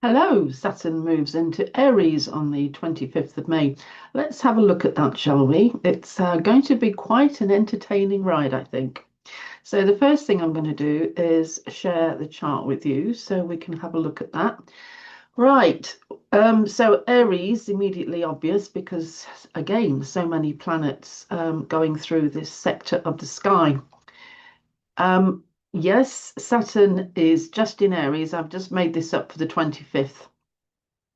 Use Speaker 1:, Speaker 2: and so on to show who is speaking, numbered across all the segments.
Speaker 1: Hello, Saturn moves into Aries on the 25th of May. Let's have a look at that, shall we? It's going to be quite an entertaining ride, I think. So the first thing I'm going to do is share the chart with you so we can have a look at that. Right, so Aries, immediately obvious because, again, so many planets going through this sector of the sky. Um, yes, Saturn is just in Aries. I've just made this up for the 25th.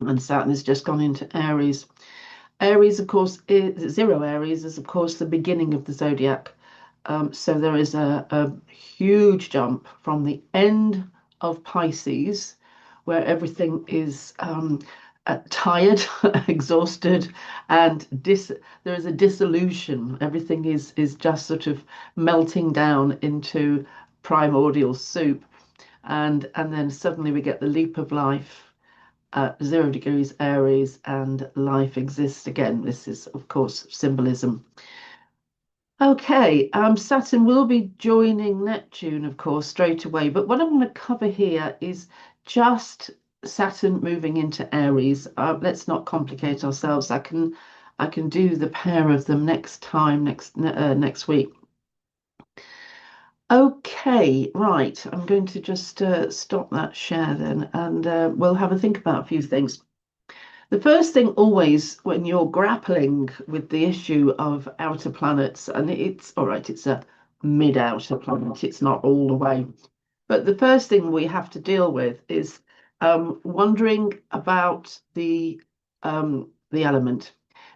Speaker 1: And Saturn has just gone into Aries. Aries, of course, is zero Aries is of course the beginning of the zodiac. So there is a huge jump from the end of Pisces, where everything is tired, exhausted, and there is a dissolution. Everything is just sort of melting down into primordial soup, and then suddenly we get the leap of life 0 degrees Aries and life exists again. This is, of course, symbolism. Okay, Saturn will be joining Neptune, of course, straight away. But what I'm going to cover here is just Saturn moving into Aries. Let's not complicate ourselves. I can do the pair of them next time, next week. Okay, right. I'm going to just stop that share then, and we'll have a think about a few things. The first thing always when you're grappling with the issue of outer planets, and it's all right, it's a mid-outer planet, it's not all the way. But the first thing we have to deal with is wondering about the element.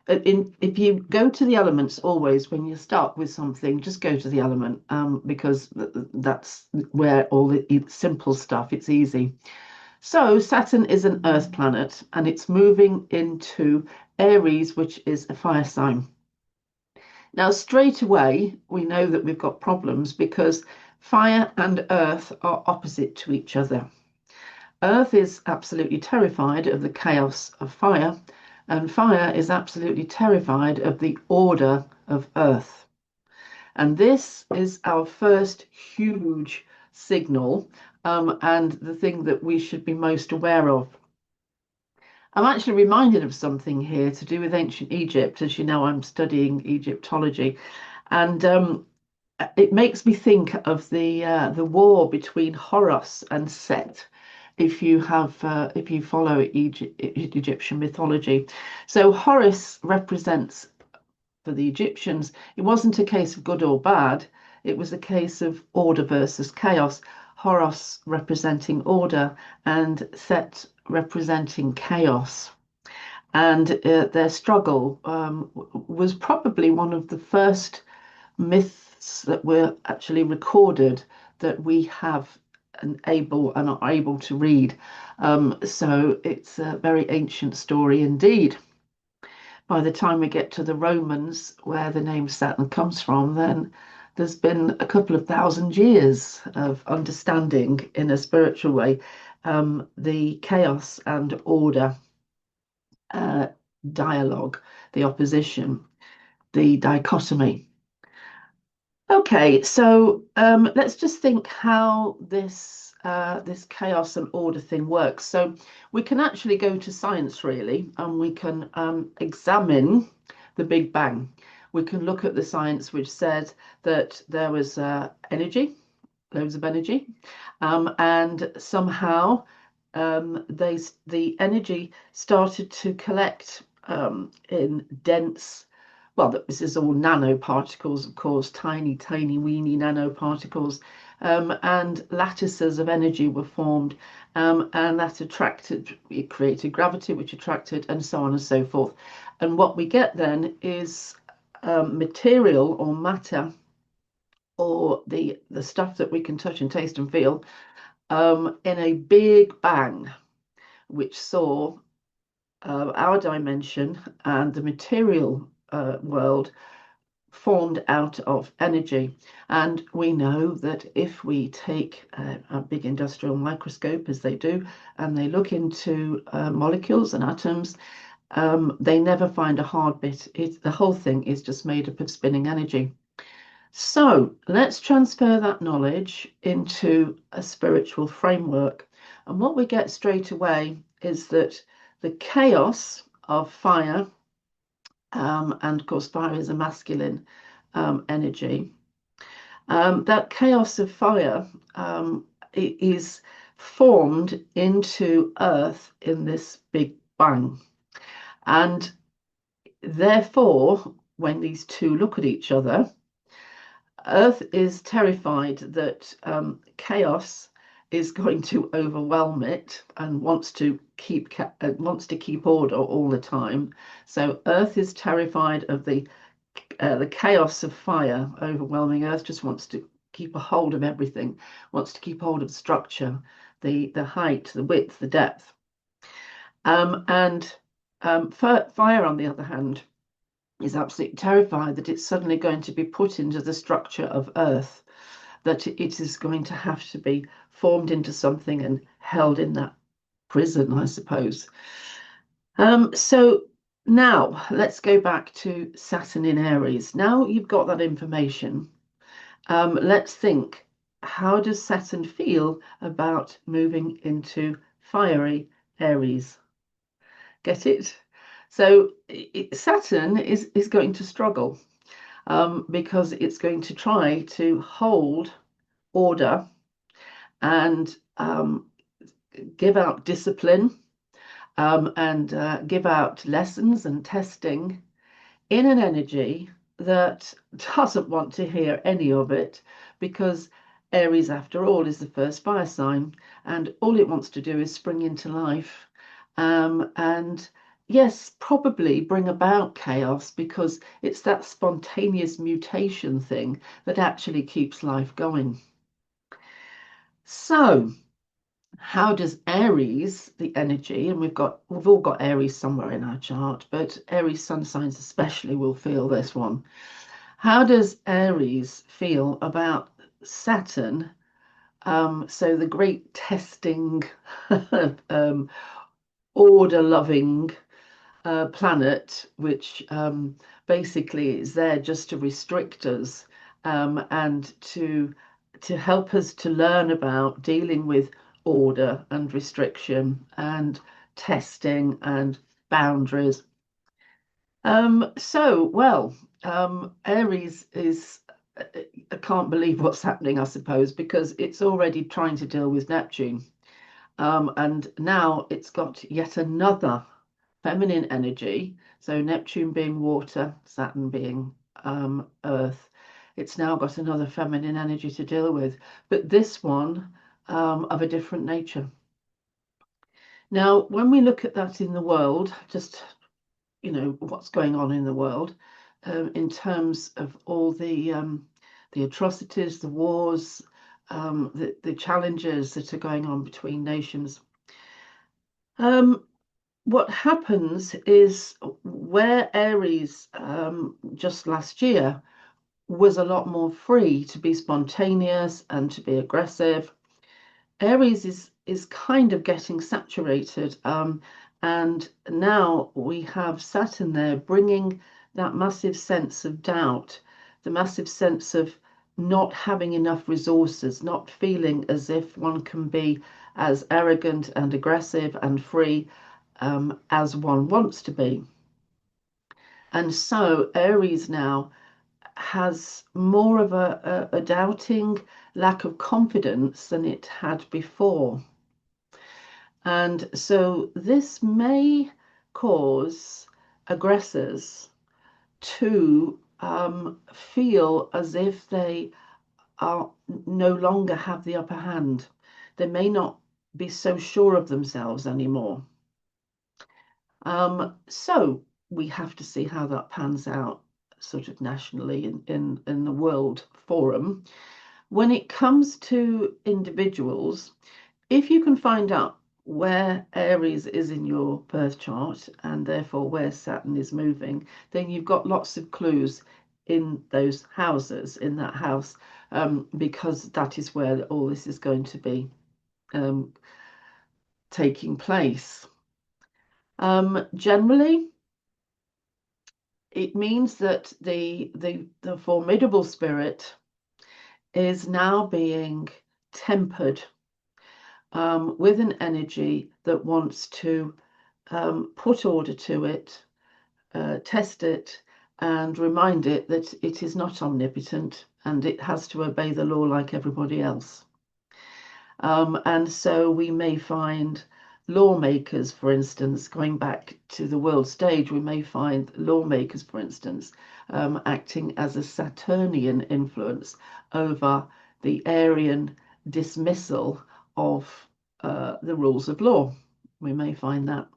Speaker 1: If you go to the elements always when you start with something, just go to the element because that's where all the simple stuff, it's easy. So Saturn is an Earth planet and it's moving into Aries, which is a fire sign. Now, straight away, we know that we've got problems because fire and earth are opposite to each other. Earth is absolutely terrified of the chaos of fire, and fire is absolutely terrified of the order of earth. And this is our first huge signal, and the thing that we should be most aware of. I'm actually reminded of something here to do with ancient Egypt. As you know, I'm studying Egyptology, and it makes me think of the war between Horus and Set. If you follow Egyptian mythology, so Horus represents for the Egyptians. It wasn't a case of good or bad. It was a case of order versus chaos. Horus representing order and Set representing chaos. And their struggle was probably one of the first myths that were actually recorded that we have and are able to read. So it's a very ancient story indeed. By the time we get to the Romans, where the name Saturn comes from, then there's been a couple of thousand years of understanding in a spiritual way the chaos and order uh, dialogue, the opposition, the dichotomy. Okay, so let's just think how this chaos and order thing works. So we can actually go to science really, and we can examine the Big Bang. We can look at the science which said that there was energy, loads of energy, and somehow the energy started to collect in dense, well, this is all nanoparticles, of course, tiny, tiny, weeny nanoparticles, and lattices of energy were formed, and that attracted, it created gravity, which attracted, and so on and so forth. And what we get then is material or matter, or the stuff that we can touch and taste and feel, in a big bang, which saw our dimension and the material world formed out of energy. And we know that if we take a big industrial microscope, as they do, and they look into molecules and atoms, they never find a hard bit. The whole thing is just made up of spinning energy. So let's transfer that knowledge into a spiritual framework. And what we get straight away is that the chaos of fire, and of course fire is a masculine energy, that chaos of fire is formed into Earth in this Big Bang. And therefore, when these two look at each other, Earth is terrified that chaos is going to overwhelm it and wants to keep order all the time. So Earth is terrified of the chaos of fire overwhelming. Earth just wants to keep a hold of everything, wants to keep hold of structure, the height, the width, the depth. And fire, on the other hand, is absolutely terrified that it's suddenly going to be put into the structure of Earth, that it is going to have to be formed into something and held in that prison, I suppose. So now let's go back to Saturn in Aries. Now you've got that information. Let's think, how does Saturn feel about moving into fiery Aries? Get it? So Saturn is going to struggle because it's going to try to hold order and give out discipline, and give out lessons and testing in an energy that doesn't want to hear any of it, because Aries, after all, is the first fire sign, and all it wants to do is spring into life. And yes, probably bring about chaos, because it's that spontaneous mutation thing that actually keeps life going. So, how does Aries, the energy, and we've all got Aries somewhere in our chart, but Aries sun signs especially will feel this one. How does Aries feel about Saturn? So the great testing, order-loving planet, which basically is there just to restrict us, and to help us to learn about dealing with order and restriction and testing and boundaries. Aries is, I can't believe what's happening, I suppose, because it's already trying to deal with Neptune. And now it's got yet another feminine energy. So Neptune being water, Saturn being earth. It's now got another feminine energy to deal with, but this one of a different nature. Now, when we look at that in the world, just, what's going on in the world, in terms of all the atrocities, the wars, the challenges that are going on between nations. What happens is, where Aries just last year was a lot more free to be spontaneous and to be aggressive, Aries is kind of getting saturated, and now we have Saturn there bringing that massive sense of doubt, the massive sense of not having enough resources, not feeling as if one can be as arrogant and aggressive and free as one wants to be. And so Aries now has more of a doubting, lack of confidence than it had before. And so this may cause aggressors to feel as if they are no longer have the upper hand. They may not be so sure of themselves anymore. So we have to see how that pans out sort of nationally in the world forum. When it comes to individuals, if you can find out where Aries is in your birth chart and therefore where Saturn is moving, then you've got lots of clues in those houses, in that house, because that is where all this is going to be taking place. Generally, it means that the formidable spirit is now being tempered with an energy that wants to put order to it, test it, and remind it that it is not omnipotent and it has to obey the law like everybody else. And so we may find lawmakers, for instance, going back to the world stage, we may find lawmakers, for instance, acting as a Saturnian influence over the Aryan dismissal of the rules of law. We may find that.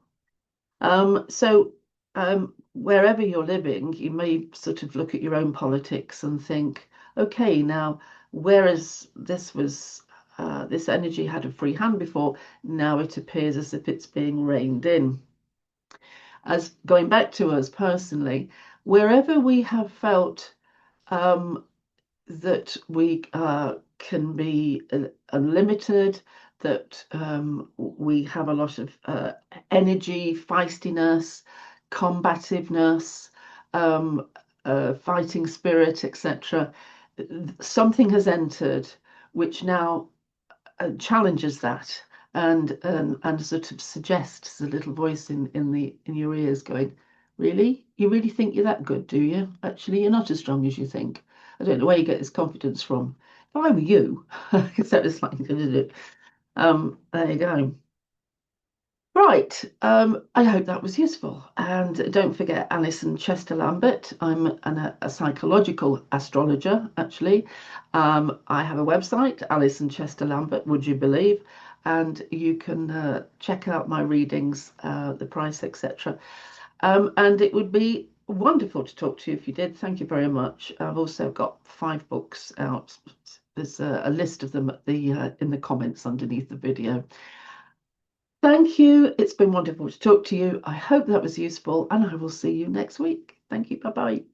Speaker 1: Wherever you're living, you may sort of look at your own politics and think, okay, now, whereas this energy had a free hand before, now it appears as if it's being reined in. As going back to us personally, wherever we have felt that we can be unlimited, that we have a lot of energy, feistiness, combativeness, fighting spirit, etc. Something has entered which now challenges that and sort of suggests a little voice in your ears going, really? You really think you're that good, do you? Actually, you're not as strong as you think. I don't know where you get this confidence from. If I were you, so it's like, there you go. Right, I hope that was useful. And don't forget Alison Chester-Lambert. I'm a psychological astrologer, actually. I have a website, Alison Chester-Lambert, would you believe? And you can check out my readings, the price, etc. And it would be wonderful to talk to you if you did. Thank you very much. I've also got 5 books out. There's a list of them at in the comments underneath the video. Thank you. It's been wonderful to talk to you. I hope that was useful, and I will see you next week. Thank you. Bye-bye.